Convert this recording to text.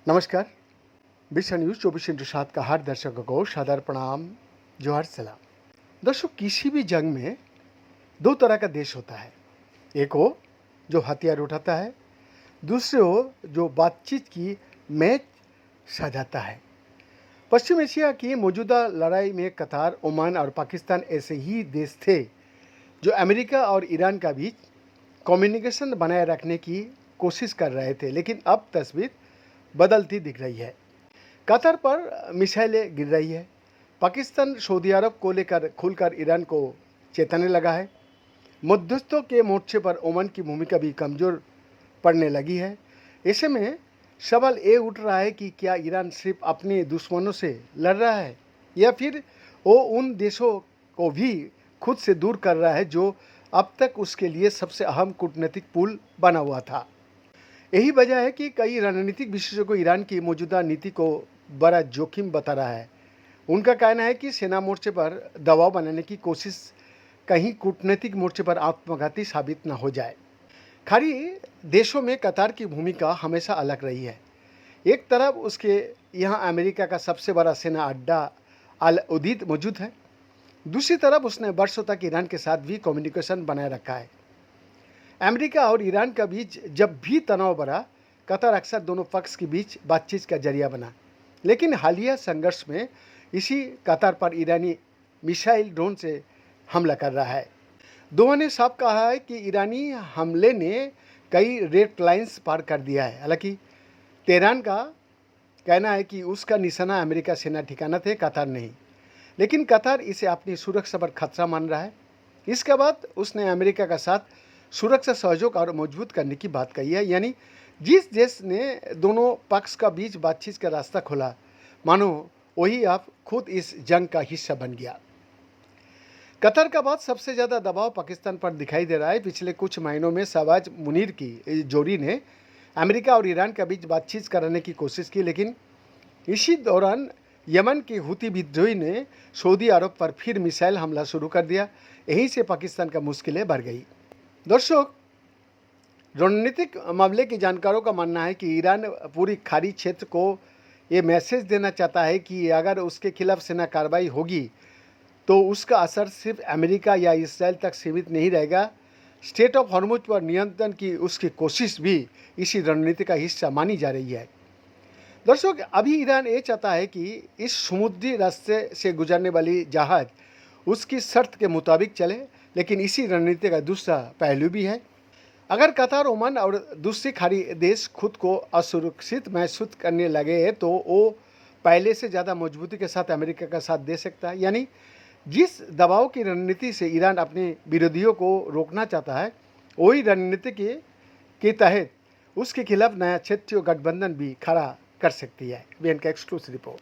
नमस्कार। विश्व न्यूज़ 24/7 का हर दर्शकों को सादर प्रणाम, जोहार सलाम। दोस्तों, किसी भी जंग में दो तरह का देश होता है। एक वो जो हथियार उठाता है, दूसरे वो जो बातचीत की मेज सजाता है। पश्चिम एशिया की मौजूदा लड़ाई में कतार, ओमान और पाकिस्तान ऐसे ही देश थे जो अमेरिका और ईरान का बीच कम्युनिकेशन बनाए रखने की कोशिश कर रहे थे, लेकिन अब तस्वीर बदलती दिख रही है। कतर पर मिसाइलें गिर रही है। पाकिस्तान सऊदी अरब को लेकर खुलकर ईरान को चेताने लगा है। मध्यस्थों के मोर्चे पर ओमान की भूमिका भी कमज़ोर पड़ने लगी है। ऐसे में सवाल ये उठ रहा है कि क्या ईरान सिर्फ अपने दुश्मनों से लड़ रहा है या फिर वो उन देशों को भी खुद से दूर कर रहा है जो अब तक उसके लिए सबसे अहम कूटनीतिक पुल बना हुआ था। यही वजह है कि कई रणनीतिक विशेषज्ञों को ईरान की मौजूदा नीति को बड़ा जोखिम बता रहा है। उनका कहना है कि सेना मोर्चे पर दबाव बनाने की कोशिश कहीं कूटनीतिक मोर्चे पर आत्मघाती साबित न हो जाए। खाड़ी देशों में कतार की भूमिका हमेशा अलग रही है। एक तरफ उसके यहाँ अमेरिका का सबसे बड़ा सेना अड्डा अल उदीद मौजूद है। दूसरी तरफ उसने वर्षों तक ईरान के साथ भी कम्युनिकेशन बनाए रखा है। अमेरिका और ईरान के बीच जब भी तनाव बढ़ा, कतर अक्सर दोनों पक्ष के बीच बातचीत का जरिया बना। लेकिन हालिया संघर्ष में इसी कतर पर ईरानी मिसाइल ड्रोन से हमला कर रहा है। दोनों ने साफ कहा है कि ईरानी हमले ने कई रेड लाइंस पार कर दिया है। हालांकि तेहरान का कहना है कि उसका निशाना अमेरिका सेना ठिकाना थे, कतर नहीं। लेकिन कतर इसे अपनी सुरक्षा पर खतरा मान रहा है। इसके बाद उसने अमेरिका का साथ सुरक्षा सहयोग और मजबूत करने की बात कही है। यानी जिस देश ने दोनों पक्ष का बीच बातचीत का रास्ता खोला, मानो वही आप खुद इस जंग का हिस्सा बन गया। कतर का बाद सबसे ज़्यादा दबाव पाकिस्तान पर दिखाई दे रहा है। पिछले कुछ महीनों में शहबाज मुनीर की जोड़ी ने अमेरिका और ईरान के बीच बातचीत कराने की कोशिश की, लेकिन इसी दौरान यमन के हुती विद्रोही ने सऊदी अरब पर फिर मिसाइल हमला शुरू कर दिया। यहीं से पाकिस्तान का मुश्किलें बढ़ गई। दर्शक, रणनीतिक मामले के जानकारों का मानना है कि ईरान पूरी खाड़ी क्षेत्र को ये मैसेज देना चाहता है कि अगर उसके खिलाफ सेना कार्रवाई होगी तो उसका असर सिर्फ अमेरिका या इसराइल तक सीमित नहीं रहेगा। स्टेट ऑफ हॉर्मुज पर नियंत्रण की उसकी कोशिश भी इसी रणनीति का हिस्सा मानी जा रही है। दर्शक, अभी ईरान ये चाहता है कि इस समुद्री रास्ते से गुजरने वाली जहाज़ उसकी शर्त के मुताबिक चले, लेकिन इसी रणनीति का दूसरा पहलू भी है। अगर कतर, ओमान और दूसरी खाड़ी देश खुद को असुरक्षित महसूस करने लगे तो वो पहले से ज़्यादा मजबूती के साथ अमेरिका का साथ दे सकता है। यानी जिस दबाव की रणनीति से ईरान अपने विरोधियों को रोकना चाहता है, वही रणनीति के तहत उसके खिलाफ नया क्षेत्रीय गठबंधन भी खड़ा कर सकती है। वीएन का एक्सक्लूसिव रिपोर्ट।